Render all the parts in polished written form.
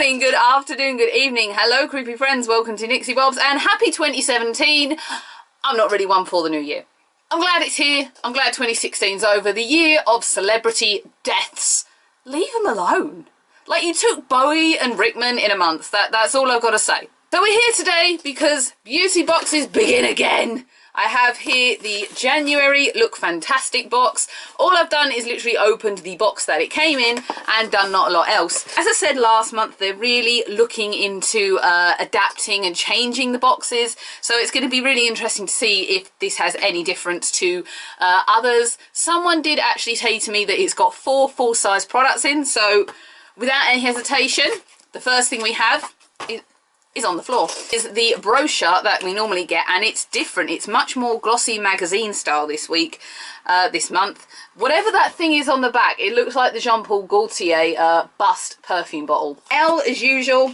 morning, good afternoon, good evening. Hello, creepy friends. Welcome to Nixie Bobs and happy 2017. I'm not really one for the new year. I'm glad it's here. I'm glad 2016's over. The year of celebrity deaths. Leave them alone. Like, you took Bowie and Rickman in a month. That's all I've got to say. So we're here today because beauty boxes begin again. I have here the January Look Fantastic box. All I've done is literally opened the box that it came in and done not a lot else. As I said last month, they're really looking into adapting and changing the boxes. So it's going to be really interesting to see if this has any difference to others. Someone did actually say to me that it's got 4 full-size products in. So without any hesitation, the first thing we have is on the floor is the brochure that we normally get, and it's different. It's much more glossy magazine style this month. Whatever that thing is on the back, it looks like the Jean Paul Gaultier bust perfume bottle. L as usual.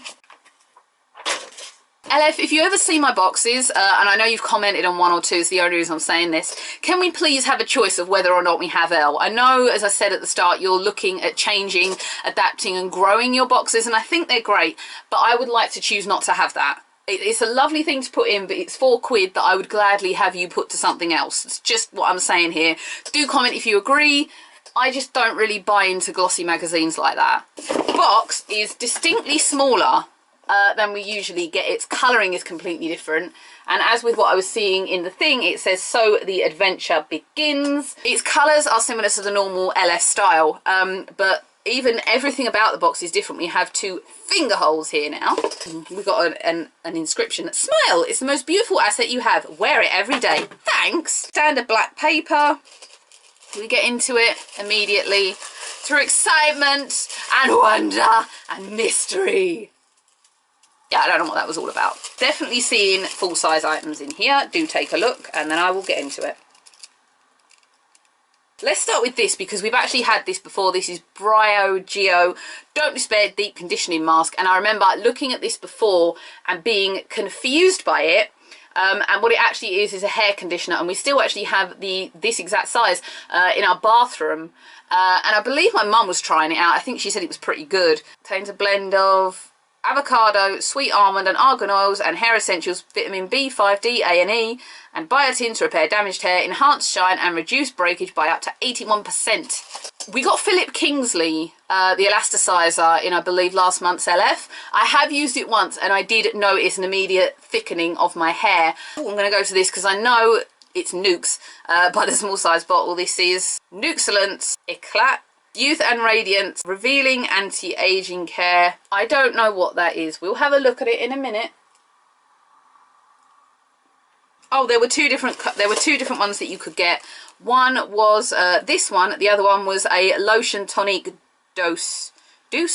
LF, if you ever see my boxes, and I know you've commented on 1 or 2, is the only reason I'm saying this, can we please have a choice of whether or not we have L? I know, as I said at the start, you're looking at changing, adapting and growing your boxes, and I think they're great, but I would like to choose not to have that. It's a lovely thing to put in, but it's £4 that I would gladly have you put to something else. It's just what I'm saying here. Do comment if you agree. I just don't really buy into glossy magazines like that. The box is distinctly smaller than we usually get. Its colouring is completely different, and as with what I was seeing in the thing, it says "So the adventure begins." Its colours are similar to the normal LF style, but even everything about the box is different. We have 2 finger holes here now. We've got an inscription. Smile, it's the most beautiful asset you have. Wear it every day. Thanks. Standard black paper. We get into it immediately through excitement and wonder and mystery. Yeah, I don't know what that was all about. Definitely seeing full-size items in here. Do take a look and then I will get into it. Let's start with this because we've actually had this before. This is Brio Geo Don't Despair Deep Conditioning Mask, and I remember looking at this before and being confused by it. And what it actually is a hair conditioner, and we still actually have this exact size in our bathroom. And I believe my mum was trying it out. I think she said it was pretty good. Contains a blend of avocado, sweet almond and argan oils and hair essentials, vitamin B5, D, A and E, and biotin to repair damaged hair, enhance shine and reduce breakage by up to 81%. We got Philip Kingsley, the elasticizer, in I believe last month's LF. I have used it once and I did notice an immediate thickening of my hair. Ooh, I'm going to go to this because I know it's Nukes by the small size bottle. This is Nuxalance Eclat Youth and Radiance Revealing Anti-Aging Care. I don't know what that is. We'll have a look at it in a minute. Oh, there were two different ones that you could get. One was this one. The other one was a lotion tonic dose, who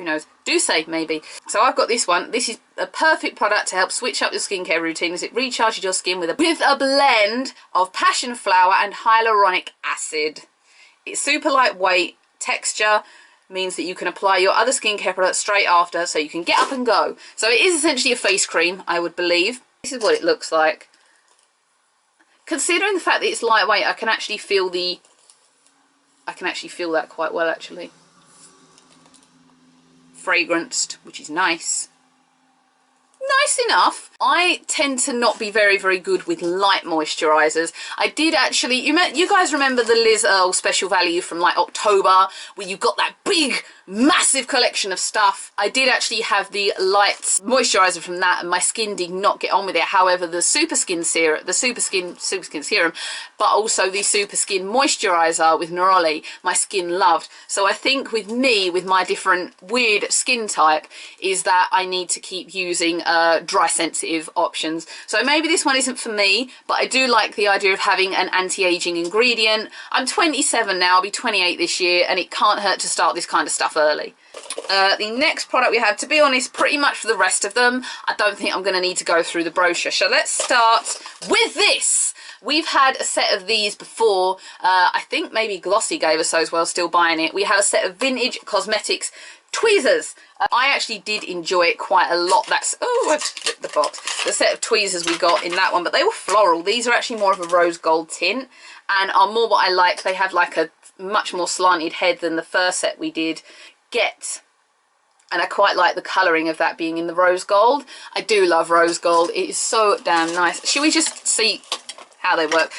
knows? Douce, maybe. So I've got this one. This is a perfect product to help switch up your skincare routine as it recharges your skin with a blend of passion flower and hyaluronic acid. It's super lightweight. Texture means that you can apply your other skincare products straight after, so you can get up and go. So it is essentially a face cream, I would believe. This is what it looks like. Considering the fact that it's lightweight, I can actually feel that quite well, actually. Fragranced, which is nice. Nice enough. I tend to not be very, very good with light moisturisers. I did actually, you guys remember the Liz Earle special value from like October, where you got that big, massive collection of stuff. I did actually have the light moisturiser from that, and my skin did not get on with it. However, the Super Skin serum, but also the Super Skin moisturiser with Neroli, my skin loved. So I think with me, with my different weird skin type, is that I need to keep using dry sensitive options. So maybe this one isn't for me, but I do like the idea of having an anti-aging ingredient. I'm 27 now, I'll be 28 this year, and it can't hurt to start this kind of stuff early. The next product we have, to be honest, pretty much for the rest of them, I don't think I'm going to need to go through the brochure. So let's start with this. We've had a set of these before. I think maybe Glossy gave us those while still buying it. We have a set of Vintage Cosmetics tweezers. I actually did enjoy it quite a lot. That's, oh, I've flipped the box. The set of tweezers we got in that one, but they were floral. These are actually more of a rose gold tint and are more what I like. They have like a much more slanted head than the first set we did. Get And I quite like the colouring of that being in the rose gold. I do love rose gold. It is so damn nice. Should we just see how they work?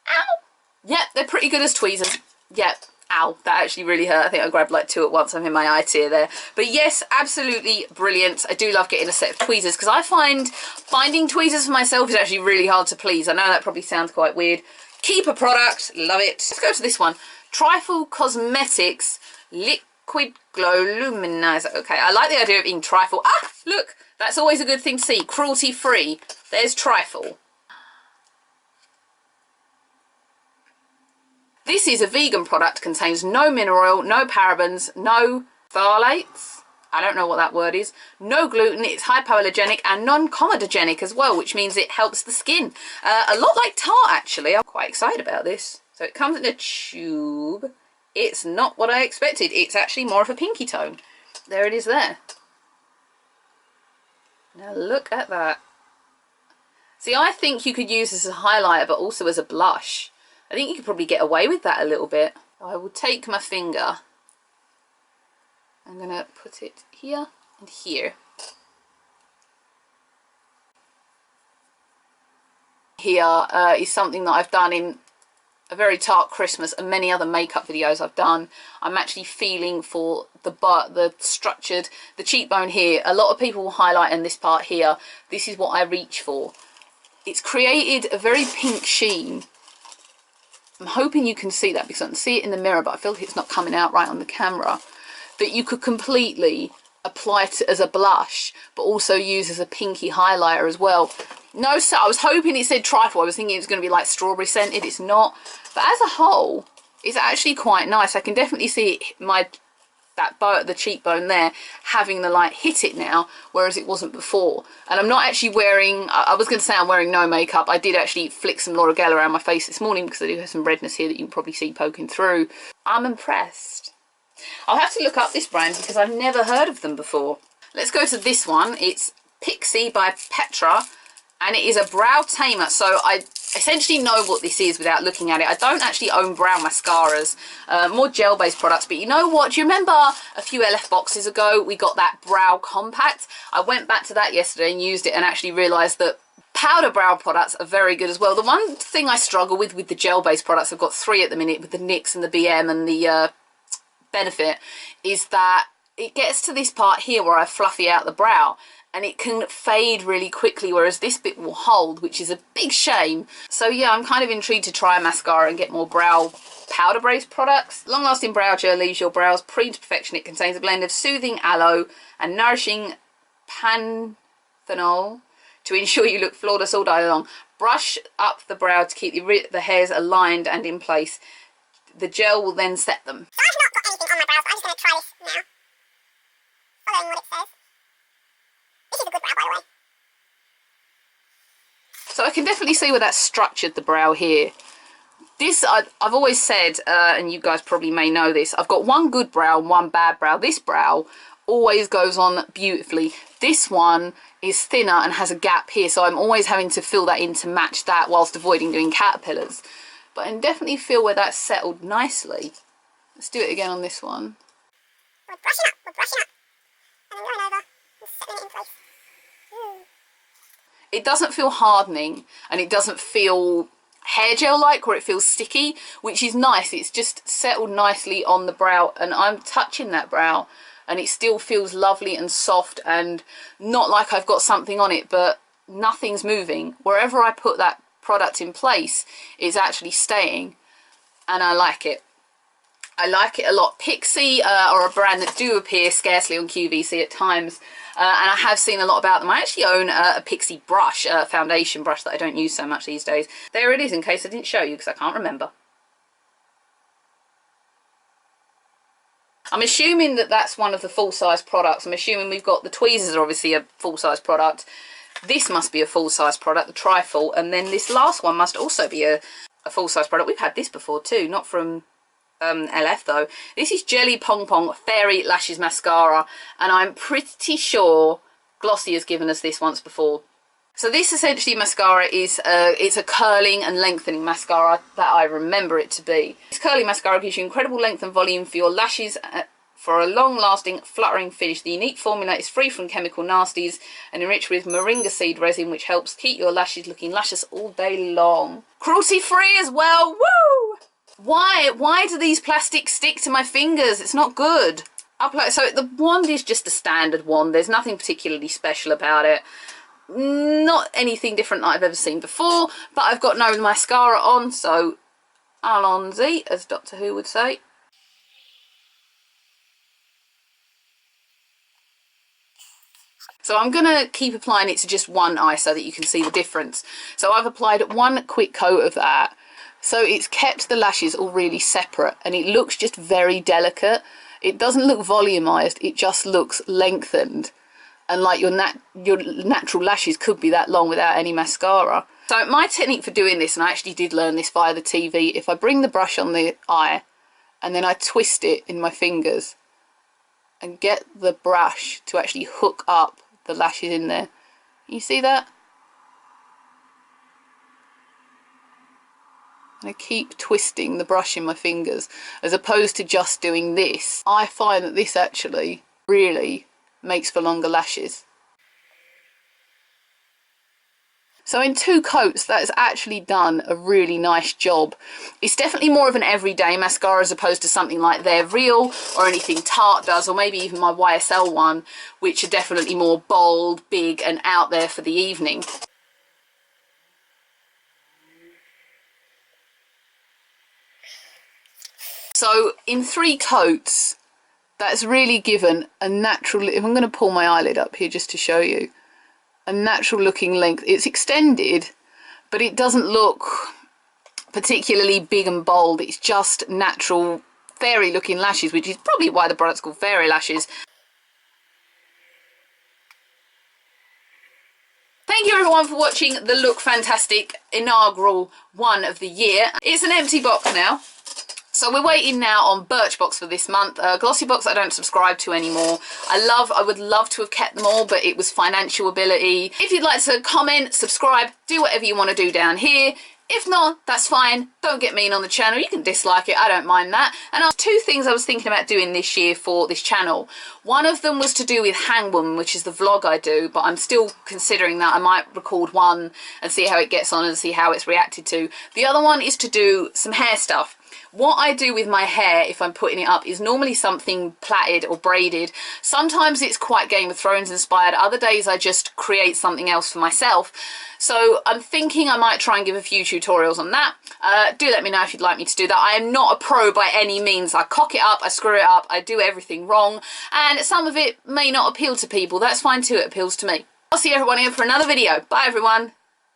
Ow! Yep, they're pretty good as tweezers. Yep. Ow, that actually really hurt. I think I grabbed like two at once. I'm in my eye tear there. But yes, absolutely brilliant. I do love getting a set of tweezers because I find finding tweezers for myself is actually really hard to please. I know that probably sounds quite weird. Keeper product, love it. Let's go to this one. Trifle Cosmetics Liquid Glow Luminizer. Okay, I like the idea of being Trifle. Ah, look, that's always a good thing to see. Cruelty free. There's Trifle. This is a vegan product, contains no mineral oil, no parabens, no phthalates, I don't know what that word is, no gluten, it's hypoallergenic and non-comedogenic as well, which means it helps the skin. A lot like Tarte actually, I'm quite excited about this. So it comes in a tube. It's not what I expected, it's actually more of a pinky tone. There it is there. Now look at that. See, I think you could use this as a highlighter but also as a blush. I think you could probably get away with that a little bit. I will take my finger. I'm going to put it here and here. Here is something that I've done in a very Tarte Christmas and many other makeup videos I've done. I'm actually feeling for the butt, the structured, the cheekbone here. A lot of people will highlight in this part here. This is what I reach for. It's created a very pink sheen. I'm hoping you can see that because I can see it in the mirror, but I feel like it's not coming out right on the camera. That you could completely apply it as a blush, but also use as a pinky highlighter as well. No, so I was hoping it said Trifle. I was thinking it was going to be like strawberry scented. It's not. But as a whole, it's actually quite nice. I can definitely see it, that bow at the cheekbone there having the light hit it now, whereas it wasn't before. And I'm not actually wearing, I was going to say I'm wearing no makeup. I did actually flick some Laura Geller around my face this morning because I do have some redness here that you can probably see poking through. I'm impressed. I'll have to look up this brand because I've never heard of them before. Let's go to this one. It's Pixi by Petra, and it is a brow tamer. So I essentially know what this is without looking at it. I don't actually own brow mascaras, more gel-based products, but you know what? Do you remember a few LF boxes ago we got that brow compact? I went back to that yesterday and used it and actually realised that powder brow products are very good as well. The one thing I struggle with the gel-based products, I've got 3 at the minute with the NYX and the BM and the Benefit, is that it gets to this part here where I fluffy out the brow and it can fade really quickly, whereas this bit will hold, which is a big shame. So yeah, I'm kind of intrigued to try a mascara and get more brow powder based products. Long lasting brow gel leaves your brows pre to perfection. It contains a blend of soothing aloe and nourishing panthenol to ensure you look flawless all day long. Brush up the brow to keep the hairs aligned and in place. The gel will then set them. So I've not got anything on my brows, but I'm just going to try this now. Following what it says. This is a good brow, by the way. So I can definitely see where that's structured the brow here. This, I've always said, and you guys probably may know this, I've got one good brow and one bad brow. This brow always goes on beautifully. This one is thinner and has a gap here, so I'm always having to fill that in to match that whilst avoiding doing caterpillars. But I can definitely feel where that's settled nicely. Let's do it again on this one. We're brushing up, and then going over and setting it in place. It doesn't feel hardening and it doesn't feel hair gel like where it feels sticky, which is nice. It's just settled nicely on the brow and I'm touching that brow and it still feels lovely and soft and not like I've got something on it, but nothing's moving. Wherever I put that product in place, it's actually staying and I like it. I like it a lot. Pixi are a brand that do appear scarcely on QVC at times, and I have seen a lot about them. I actually own a Pixi brush, a foundation brush that I don't use so much these days. There it is, in case I didn't show you because I can't remember. I'm assuming that that's one of the full-size products. I'm assuming we've got the tweezers are obviously a full-size product. This must be a full-size product, the Trifle, and then this last one must also be a full-size product. We've had this before too, not from LF though. This is Jelly Pom-Pom Fairy Lashes Mascara, and I'm pretty sure Glossy has given us this once before. So this essentially mascara is it's a curling and lengthening mascara that I remember it to be. This curling mascara gives you incredible length and volume for your lashes for a long-lasting, fluttering finish. The unique formula is free from chemical nasties and enriched with moringa seed resin, which helps keep your lashes looking luscious all day long. Cruelty-free as well. Woo! Why do these plastics stick to my fingers? It's not good. So the wand is just a standard wand. There's nothing particularly special about it. Not anything different that I've ever seen before, but I've got no mascara on, so allons-y, as Doctor Who would say. So I'm going to keep applying it to just one eye so that you can see the difference. So I've applied one quick coat of that. So it's kept the lashes all really separate and it looks just very delicate. It doesn't look volumized, it just looks lengthened. And like your natural lashes could be that long without any mascara. So my technique for doing this, and I actually did learn this via the TV, if I bring the brush on the eye and then I twist it in my fingers and get the brush to actually hook up the lashes in there. You see that? And I keep twisting the brush in my fingers as opposed to just doing this. I find that this actually really makes for longer lashes. So in 2 coats, that's actually done a really nice job. It's definitely more of an everyday mascara as opposed to something like their Real or anything Tarte does, or maybe even my YSL one, which are definitely more bold, big and out there for the evening. So in 3 coats, that's really given a natural, if I'm going to pull my eyelid up here just to show you, a natural looking length. It's extended, but it doesn't look particularly big and bold. It's just natural fairy looking lashes, which is probably why the product's called Fairy Lashes. Thank you everyone for watching the Look Fantastic inaugural one of the year. It's an empty box now. So we're waiting now on Birchbox for this month. Glossybox I don't subscribe to anymore. I would love to have kept them all, but it was financial ability. If you'd like to comment, subscribe, do whatever you want to do down here. If not, that's fine. Don't get mean on the channel. You can dislike it. I don't mind that. And 2 things I was thinking about doing this year for this channel. One of them was to do with Hangwoman, which is the vlog I do, but I'm still considering that. I might record one and see how it gets on and see how it's reacted to. The other one is to do some hair stuff. What I do with my hair, if I'm putting it up, is normally something plaited or braided. Sometimes it's quite Game of Thrones inspired. Other days I just create something else for myself. So I'm thinking I might try and give a few tutorials on that. Do let me know if you'd like me to do that. I am not a pro by any means. I cock it up, I screw it up, I do everything wrong. And some of it may not appeal to people. That's fine too, it appeals to me. I'll see everyone here for another video. Bye everyone.